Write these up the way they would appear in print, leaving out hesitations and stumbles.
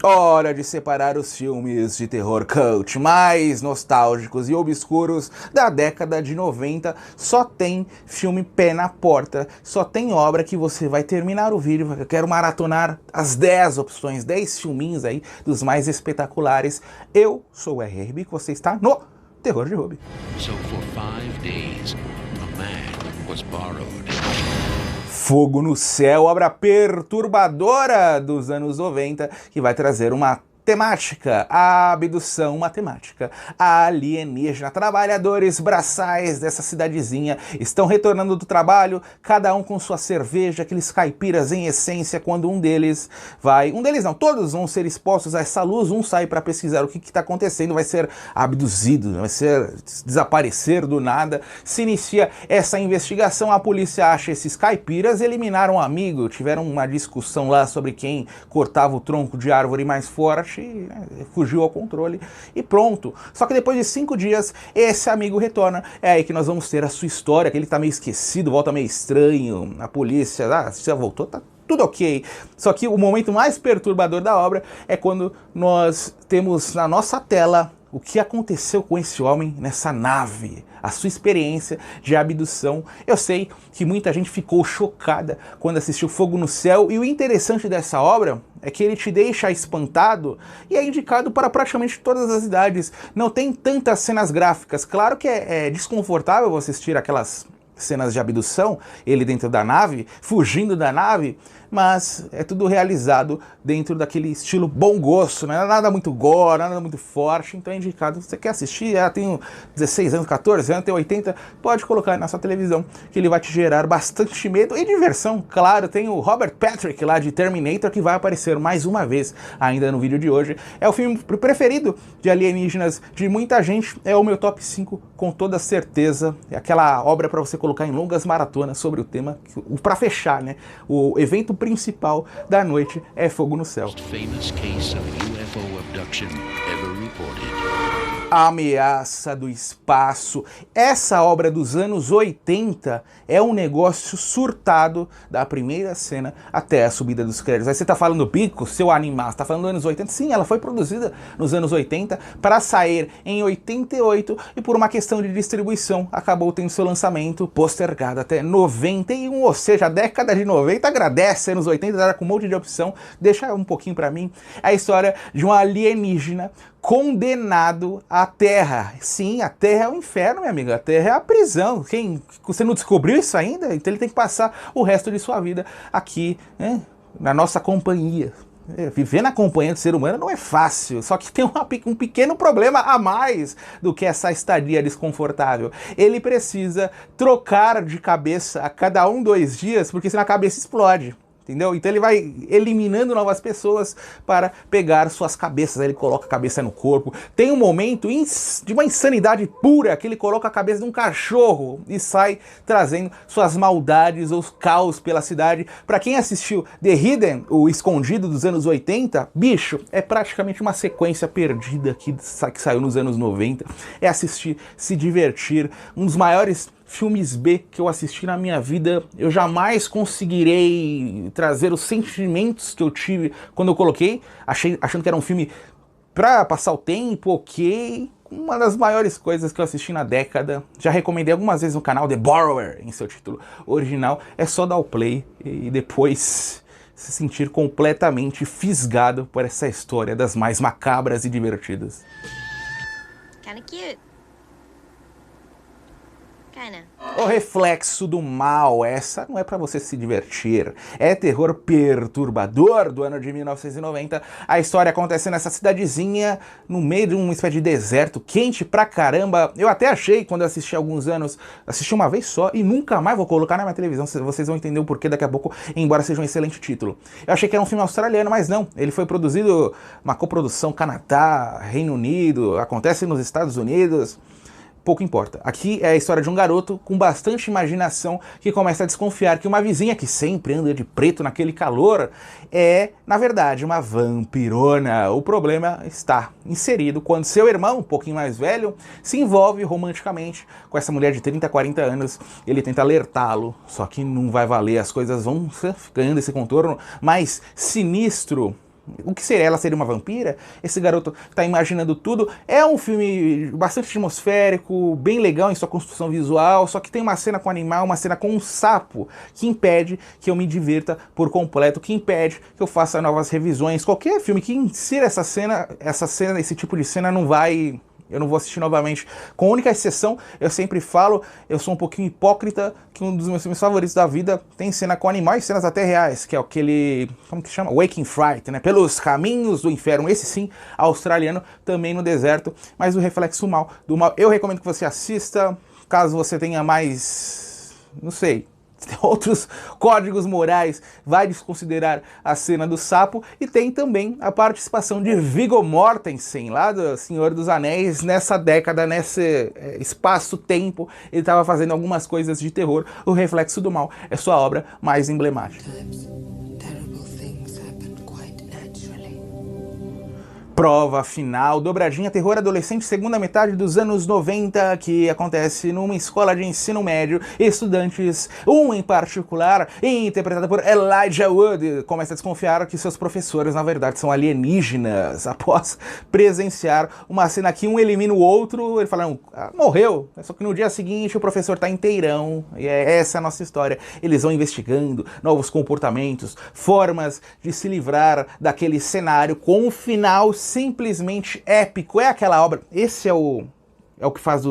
Hora de separar os filmes de terror cult mais nostálgicos e obscuros da década de 90. Só tem filme pé na porta, só tem obra que você vai terminar o vídeo. Eu quero maratonar as 10 opções, 10 filminhos aí dos mais espetaculares. Eu sou o RRB, que você está no Terror de Ruby. So for 5 days, a man was borrowed. Fogo no Céu, obra perturbadora dos anos 90, que vai trazer uma temática, a abdução matemática, a alienígena. Trabalhadores braçais dessa cidadezinha estão retornando do trabalho, cada um com sua cerveja, aqueles caipiras em essência, quando todos vão ser expostos a essa luz. Um sai para pesquisar o que está acontecendo, vai ser abduzido, vai ser desaparecer do nada. Se inicia essa investigação, a polícia acha esses caipiras, eliminaram um amigo, tiveram uma discussão lá sobre quem cortava o tronco de árvore mais forte, fugiu ao controle e pronto. Só que depois de 5 dias, esse amigo retorna. É aí que nós vamos ter a sua história, que ele tá meio esquecido, volta meio estranho, a polícia, você já voltou, tá tudo ok. Só que o momento mais perturbador da obra é quando nós temos na nossa tela o que aconteceu com esse homem nessa nave, a sua experiência de abdução. Eu sei que muita gente ficou chocada quando assistiu Fogo no Céu, e o interessante dessa obra é que ele te deixa espantado e é indicado para praticamente todas as idades. Não tem tantas cenas gráficas. Claro que é desconfortável você assistir aquelas cenas de abdução, ele dentro da nave, fugindo da nave, mas é tudo realizado dentro daquele estilo bom gosto, não é nada muito gore, nada muito forte, então é indicado. Você quer assistir, tenho 16 anos, 14 anos, tenho 80, pode colocar na sua televisão, que ele vai te gerar bastante medo e diversão. Claro, tem o Robert Patrick lá de Terminator, que vai aparecer mais uma vez ainda no vídeo de hoje. É o filme preferido de alienígenas de muita gente, é o meu top 5 com toda certeza. É aquela obra para você colocar em longas maratonas sobre o tema, para fechar, né? O evento principal da noite é Fogo no Céu. A Ameaça do Espaço. Essa obra dos anos 80 é um negócio surtado da primeira cena até a subida dos créditos. Aí você tá falando, Bico, seu animal, você tá falando dos anos 80? Sim, ela foi produzida nos anos 80 para sair em 88 e por uma questão de distribuição acabou tendo seu lançamento postergado até 91, ou seja, a década de 90 agradece anos 80, era com um monte de opção. Deixa um pouquinho para mim a história de um alienígena condenado à Terra. Sim, a Terra é o inferno, minha amiga. A Terra é a prisão. Você não descobriu isso ainda? Então ele tem que passar o resto de sua vida aqui, né, na nossa companhia. Viver na companhia do ser humano não é fácil, só que tem um pequeno problema a mais do que essa estadia desconfortável. Ele precisa trocar de cabeça a cada 2 dias, porque senão a cabeça explode. Entendeu? Então ele vai eliminando novas pessoas para pegar suas cabeças. Aí ele coloca a cabeça no corpo. Tem um momento de uma insanidade pura que ele coloca a cabeça de um cachorro e sai trazendo suas maldades ou caos pela cidade. Para quem assistiu The Hidden, o Escondido dos anos 80, bicho, é praticamente uma sequência perdida que saiu nos anos 90. É assistir, se divertir. Um dos maiores filmes B que eu assisti na minha vida. Eu jamais conseguirei trazer os sentimentos que eu tive quando eu coloquei, achando que era um filme pra passar o tempo, ok. Uma das maiores coisas que eu assisti na década. Já recomendei algumas vezes no canal, The Borrower, em seu título original. É só dar o play e depois se sentir completamente fisgado por essa história das mais macabras e divertidas. Kinda cute. O Reflexo do Mal. Essa não é pra você se divertir, é terror perturbador do ano de 1990. A história acontece nessa cidadezinha, no meio de uma espécie de deserto, quente pra caramba. Eu até achei, quando eu assisti há alguns anos, assisti uma vez só e nunca mais vou colocar na minha televisão. Vocês vão entender o porquê daqui a pouco, embora seja um excelente título. Eu achei que era um filme australiano, mas não. Ele foi produzido, uma coprodução Canadá, Reino Unido, acontece nos Estados Unidos. Pouco importa. Aqui é a história de um garoto com bastante imaginação que começa a desconfiar que uma vizinha que sempre anda de preto naquele calor é, na verdade, uma vampirona. O problema está inserido quando seu irmão, um pouquinho mais velho, se envolve romanticamente com essa mulher de 30, 40 anos. Ele tenta alertá-lo, só que não vai valer, as coisas vão ganhando esse contorno mais sinistro O que seria? Ela seria uma vampira? Esse garoto tá imaginando tudo. É um filme bastante atmosférico, bem legal em sua construção visual, só que tem uma cena com animal, uma cena com um sapo, que impede que eu me divirta por completo, que impede que eu faça novas revisões. Qualquer filme que insira essa cena, esse tipo de cena eu não vou assistir novamente. Com única exceção, eu sempre falo, eu sou um pouquinho hipócrita, que um dos meus filmes favoritos da vida tem cena com animais, cenas até reais, que é aquele, como que chama? Waking Fright, né? Pelos Caminhos do Inferno, esse sim, australiano, também no deserto, mas o reflexo do mal. Eu recomendo que você assista, caso você tenha mais, não sei, outros códigos morais, vai desconsiderar a cena do sapo. E tem também a participação de Viggo Mortensen, lá do Senhor dos Anéis, nessa década, nesse espaço-tempo, ele estava fazendo algumas coisas de terror. O Reflexo do Mal é sua obra mais emblemática. Prova final, dobradinha terror adolescente, segunda metade dos anos 90, que acontece numa escola de ensino médio. Estudantes, um em particular, interpretado por Elijah Wood, começa a desconfiar que seus professores, na verdade, são alienígenas. Após presenciar uma cena que um elimina o outro, ele fala, morreu. Só que no dia seguinte o professor tá inteirão, e essa é a nossa história. Eles vão investigando novos comportamentos, formas de se livrar daquele cenário, com um final simplesmente épico. É aquela obra, esse é o que faz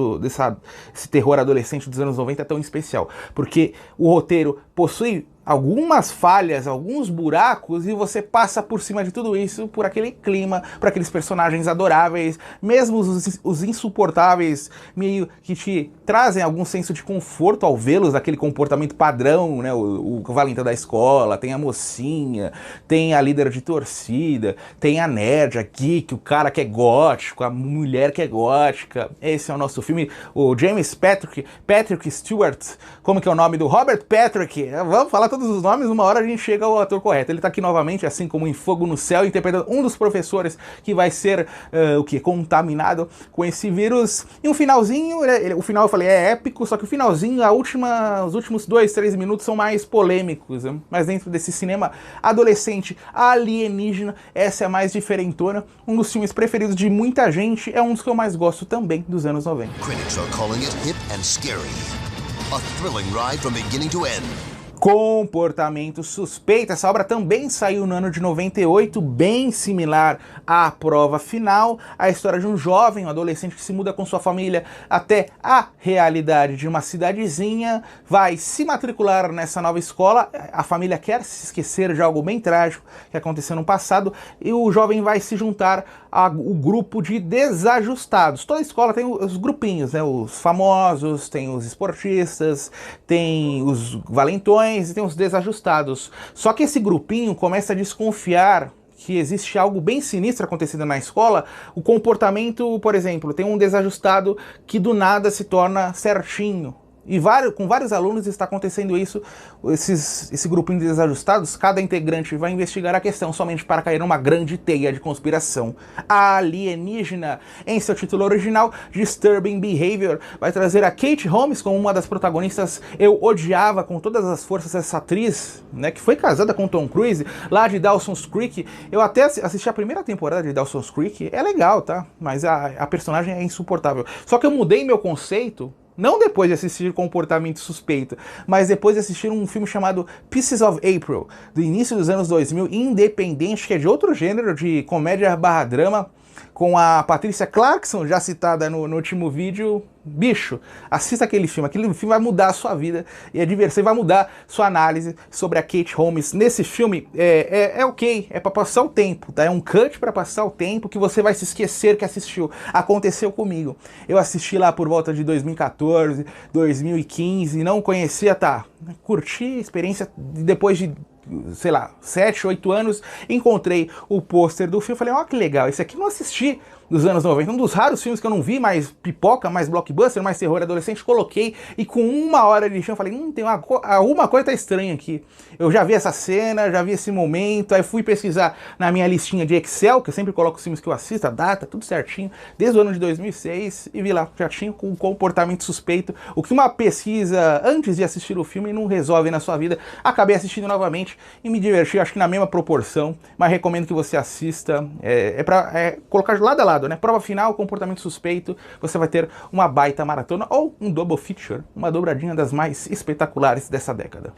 esse terror adolescente dos anos 90 tão especial, porque o roteiro possui algumas falhas, alguns buracos, e você passa por cima de tudo isso, por aquele clima, por aqueles personagens adoráveis, mesmo os insuportáveis, meio que te trazem algum senso de conforto ao vê-los, daquele comportamento padrão, né? O valentão da escola, tem a mocinha, tem a líder de torcida, tem a nerd, a geek, o cara que é gótico, a mulher que é gótica. Esse é o nosso filme. O James Patrick Stewart, como que é o nome do Robert Patrick? Vamos falar todos os nomes, uma hora a gente chega ao ator correto. Ele tá aqui novamente, assim como em Fogo no Céu, interpretando um dos professores que vai ser contaminado com esse vírus. E um finalzinho, o final eu falei é épico, só que o finalzinho, os últimos 2, 3 minutos são mais polêmicos, né? Mas dentro desse cinema adolescente alienígena, essa é a mais diferentona. Um dos filmes preferidos de muita gente, é um dos que eu mais gosto também dos anos 90. Critics are calling it hip and scary. A thrilling ride from beginning to end. Comportamento Suspeito. Essa obra também saiu no ano de 98, bem similar à Prova Final. A história de um jovem, um adolescente que se muda com sua família até a realidade de uma cidadezinha, vai se matricular nessa nova escola. A família quer se esquecer de algo bem trágico que aconteceu no passado, e o jovem vai se juntar ao grupo de desajustados. Toda escola tem os grupinhos, né? Os famosos, tem os esportistas, tem os valentões, e tem os desajustados. Só que esse grupinho começa a desconfiar que existe algo bem sinistro acontecendo na escola. O comportamento, por exemplo, tem um desajustado que do nada se torna certinho. E com vários alunos está acontecendo isso. Esse grupinho de desajustados, cada integrante vai investigar a questão somente para cair numa grande teia de conspiração alienígena. Em seu título original, Disturbing Behavior, vai trazer a Kate Holmes como uma das protagonistas. Eu odiava com todas as forças essa atriz, né, que foi casada com Tom Cruise, lá de Dawson's Creek. Eu até assisti a primeira temporada de Dawson's Creek, é legal, tá? Mas a personagem é insuportável. Só que eu mudei meu conceito, não depois de assistir Comportamento Suspeito, mas depois de assistir um filme chamado Pieces of April, do início dos anos 2000, independente, que é de outro gênero, de comédia/drama, com a Patricia Clarkson, já citada no último vídeo. Bicho, assista aquele filme vai mudar a sua vida, e a diversão vai mudar sua análise sobre a Kate Holmes. Nesse filme, é ok, é pra passar o tempo, tá? É um cut pra passar o tempo, que você vai se esquecer que assistiu. Aconteceu comigo. Eu assisti lá por volta de 2014, 2015, não conhecia, tá? Curti a experiência, depois de, sei lá, 7, 8 anos, encontrei o pôster do filme, falei, ó, que legal, esse aqui eu não assisti dos anos 90, um dos raros filmes que eu não vi, mais pipoca, mais blockbuster, mais terror adolescente, coloquei, e com 1 hora de chão, falei, tem alguma coisa tá estranha aqui. Eu já vi essa cena, já vi esse momento, aí fui pesquisar na minha listinha de Excel, que eu sempre coloco os filmes que eu assisto, a data, tudo certinho, desde o ano de 2006, e vi lá, já tinha com um Comportamento Suspeito, o que uma pesquisa antes de assistir o filme não resolve na sua vida. Acabei assistindo novamente, bastante e me diverti, acho que na mesma proporção, mas recomendo que você assista. É pra colocar lado a lado, né? Prova final, comportamento suspeito, você vai ter uma baita maratona ou um double feature, uma dobradinha das mais espetaculares dessa década.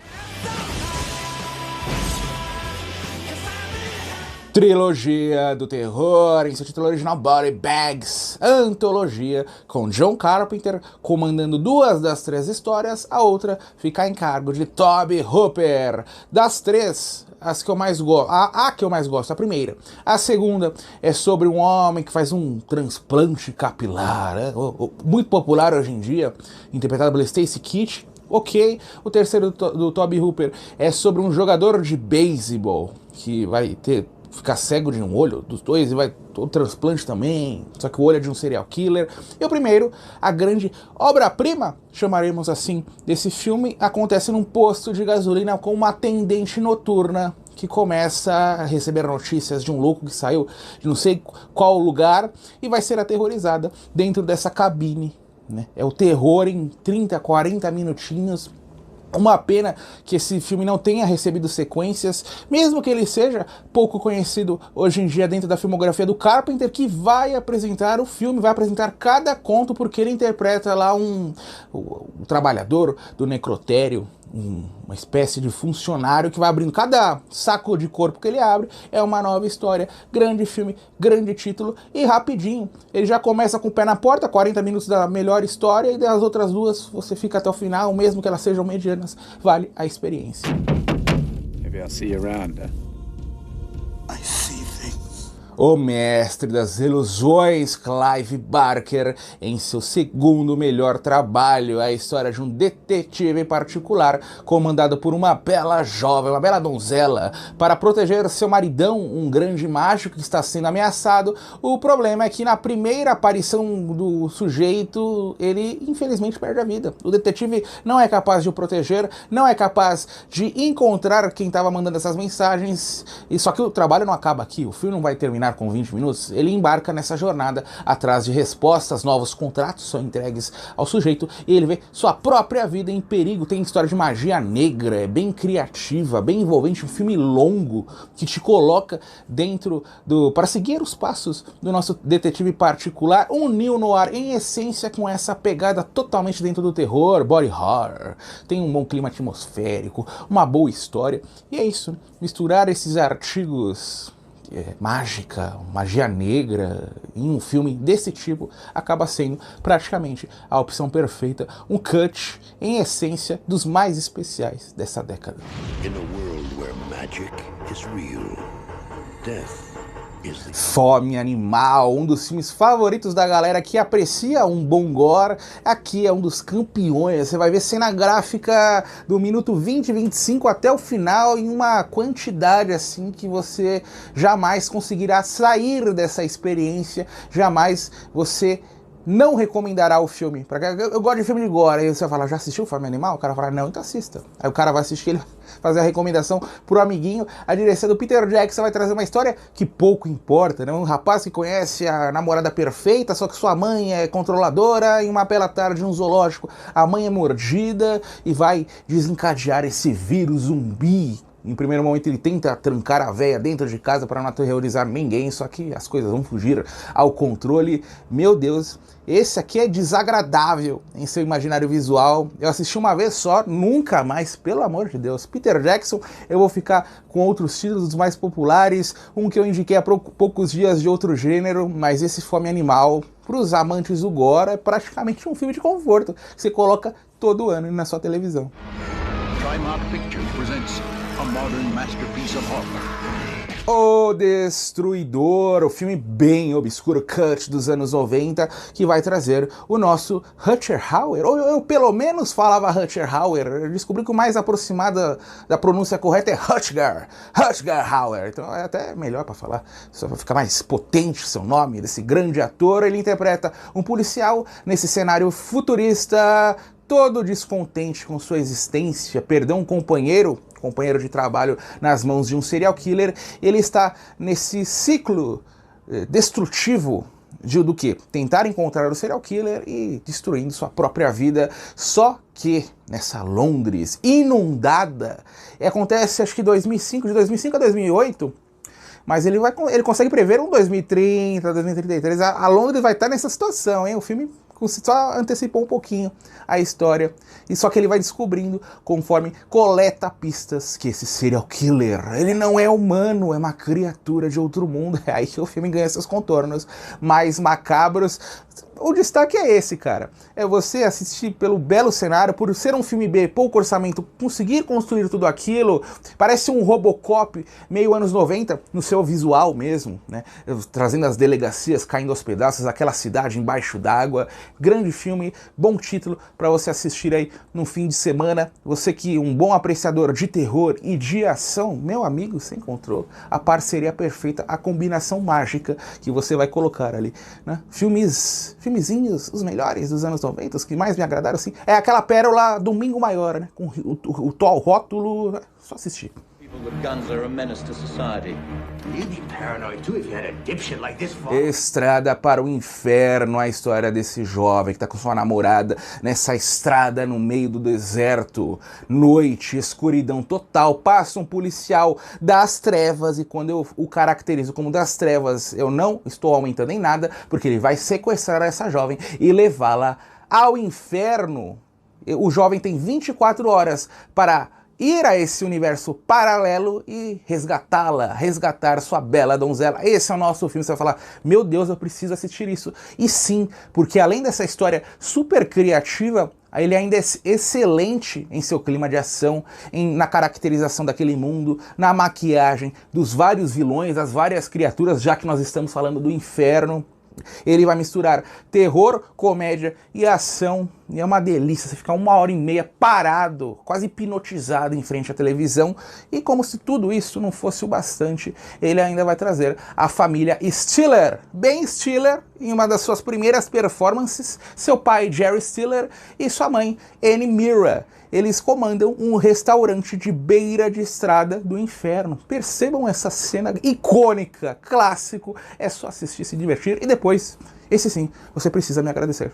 Trilogia do terror, em seu título original Body Bags, antologia com John Carpenter comandando 2 das 3 histórias, a outra fica em cargo de Tobe Hooper. Das 3, as que eu mais gosto, a que eu mais gosto, a primeira. A segunda é sobre um homem que faz um transplante capilar, muito popular hoje em dia, interpretado pela Stacy Keach. Ok, o terceiro do Tobe Hooper é sobre um jogador de beisebol que vai ficar cego de um olho dos dois e vai o transplante também, só que o olho é de um serial killer. E o primeiro, a grande obra-prima, chamaremos assim, desse filme, acontece num posto de gasolina com uma atendente noturna que começa a receber notícias de um louco que saiu de não sei qual lugar e vai ser aterrorizada dentro dessa cabine, né? É o terror em 30, 40 minutinhos. Uma pena que esse filme não tenha recebido sequências, mesmo que ele seja pouco conhecido hoje em dia dentro da filmografia do Carpenter, que vai apresentar o filme, vai apresentar cada conto, porque ele interpreta lá o trabalhador do necrotério, uma espécie de funcionário que vai abrindo cada saco de corpo que ele abre, é uma nova história. Grande filme, grande título e rapidinho. Ele já começa com o pé na porta, 40 minutos da melhor história, e das outras 2 você fica até o final, mesmo que elas sejam medianas, vale a experiência. Maybe I'll see you around. I see things. O mestre das ilusões, Clive Barker, em seu segundo melhor trabalho, a história de um detetive particular comandado por uma bela jovem, uma bela donzela, para proteger seu maridão, um grande mágico que está sendo ameaçado. O problema é que na primeira aparição do sujeito, ele infelizmente perde a vida. O detetive não é capaz de o proteger, não é capaz de encontrar quem estava mandando essas mensagens, e só que o trabalho não acaba aqui, o filme não vai terminar com 20 minutos, ele embarca nessa jornada atrás de respostas, novos contratos são entregues ao sujeito e ele vê sua própria vida em perigo. Tem história de magia negra, é bem criativa, bem envolvente, um filme longo que te coloca dentro para seguir os passos do nosso detetive particular, um neo-noir em essência com essa pegada totalmente dentro do terror, body horror, tem um bom clima atmosférico, uma boa história, e é isso, misturar esses artigos mágica, magia negra, em um filme desse tipo, acaba sendo praticamente a opção perfeita, um cut, em essência, dos mais especiais dessa década. In a world where magic is real, death is the Fome Animal, um dos filmes favoritos da galera que aprecia um bom gore, aqui é um dos campeões. Você vai ver cena gráfica do minuto 20, 25 até o final em uma quantidade assim que você jamais conseguirá sair dessa experiência, jamais você não recomendará o filme. Eu gosto de filme de gore, aí você vai falar, já assistiu Fome Animal? O cara fala, não, então assista. Aí o cara vai assistir, ele fazer a recomendação pro amiguinho, a direção do Peter Jackson vai trazer uma história que pouco importa, né? Um rapaz que conhece a namorada perfeita, só que sua mãe é controladora, e uma bela tarde num zoológico, a mãe é mordida e vai desencadear esse vírus zumbi. Em primeiro momento ele tenta trancar a véia dentro de casa para não aterrorizar ninguém, só que as coisas vão fugir ao controle. Meu Deus, esse aqui é desagradável em seu imaginário visual. Eu assisti uma vez só, nunca mais, pelo amor de Deus. Peter Jackson, eu vou ficar com outros títulos dos mais populares, um que eu indiquei há poucos dias de outro gênero, mas esse Fome Animal, para os amantes do gore, é praticamente um filme de conforto, que você coloca todo ano na sua televisão. Trimark Pictures presents a modern masterpiece of horror. O Destruidor, o filme bem obscuro, cut dos anos 90, que vai trazer o nosso Rutger Hauer, ou eu pelo menos falava Rutger Hauer, eu descobri que o mais aproximado da pronúncia correta é Rutger Hauer, então é até melhor para falar, só para ficar mais potente o seu nome, desse grande ator. Ele interpreta um policial nesse cenário futurista, todo descontente com sua existência, perdeu um companheiro de trabalho nas mãos de um serial killer. Ele está nesse ciclo destrutivo, do que tentar encontrar o serial killer e destruindo sua própria vida. Só que nessa Londres inundada, acontece acho que de 2005 a 2008, mas ele consegue prever um 2030, 2033, a Londres vai estar nessa situação, hein? O filme só antecipou um pouquinho a história, e só que ele vai descobrindo, conforme coleta pistas, que esse serial killer, ele não é humano, é uma criatura de outro mundo. É aí que o filme ganha seus contornos mais macabros. O destaque é esse, cara. É você assistir pelo belo cenário, por ser um filme B, pouco orçamento, conseguir construir tudo aquilo. Parece um Robocop meio anos 90, no seu visual mesmo, né? Trazendo as delegacias caindo aos pedaços, aquela cidade embaixo d'água. Grande filme, bom título para você assistir aí no fim de semana. Você que é um bom apreciador de terror e de ação, meu amigo, você encontrou a parceria perfeita, a combinação mágica que você vai colocar ali, né? Filmezinhos, os melhores dos anos 90, os que mais me agradaram, assim, é aquela pérola Domingo Maior, né? Com o tal rótulo, né? Só assistir. Estrada para o Inferno, a história desse jovem que tá com sua namorada nessa estrada no meio do deserto, noite, escuridão total, passa um policial das trevas, e quando eu o caracterizo como das trevas, eu não estou aumentando em nada, porque ele vai sequestrar essa jovem e levá-la ao inferno. O jovem tem 24 horas para ir a esse universo paralelo e resgatá-la, resgatar sua bela donzela. Esse é o nosso filme. Você vai falar, meu Deus, eu preciso assistir isso. E sim, porque além dessa história super criativa, ele ainda é excelente em seu clima de ação, na caracterização daquele mundo, na maquiagem dos vários vilões, das várias criaturas, já que nós estamos falando do inferno. Ele vai misturar terror, comédia e ação, e é uma delícia você ficar 1h30 parado, quase hipnotizado em frente à televisão. E como se tudo isso não fosse o bastante, ele ainda vai trazer a família Stiller, Ben Stiller, em uma das suas primeiras performances, seu pai Jerry Stiller e sua mãe Annie Mira. Eles comandam um restaurante de beira de estrada do inferno. Percebam essa cena icônica, clássico. É só assistir, se divertir, e depois, esse sim, você precisa me agradecer.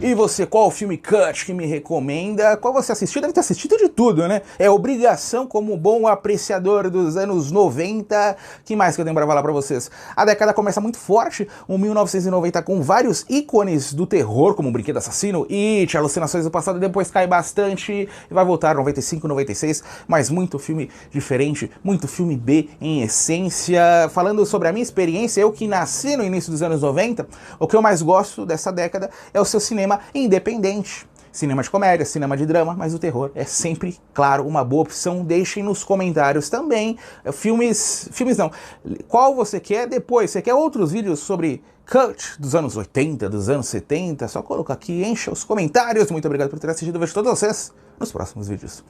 E você, qual filme cut que me recomenda? Qual você assistiu? Deve ter assistido de tudo, né? É obrigação como bom apreciador dos anos 90. Que mais que eu tenho pra falar pra vocês? A década começa muito forte, 1990, com vários ícones do terror, como o Brinquedo Assassino, It, Alucinações do Passado, depois cai bastante e vai voltar 95, 96, mas muito filme diferente, muito filme B em essência. Falando sobre a minha experiência, eu que nasci no início dos anos 90, o que eu mais gosto dessa década é o seu cinema independente. Cinema de comédia, cinema de drama, mas o terror é sempre, claro, uma boa opção. Deixem nos comentários também filmes não, qual você quer depois. Você quer outros vídeos sobre cut dos anos 80, dos anos 70? Só colocar aqui, encha os comentários. Muito obrigado por ter assistido, vejo todos vocês nos próximos vídeos.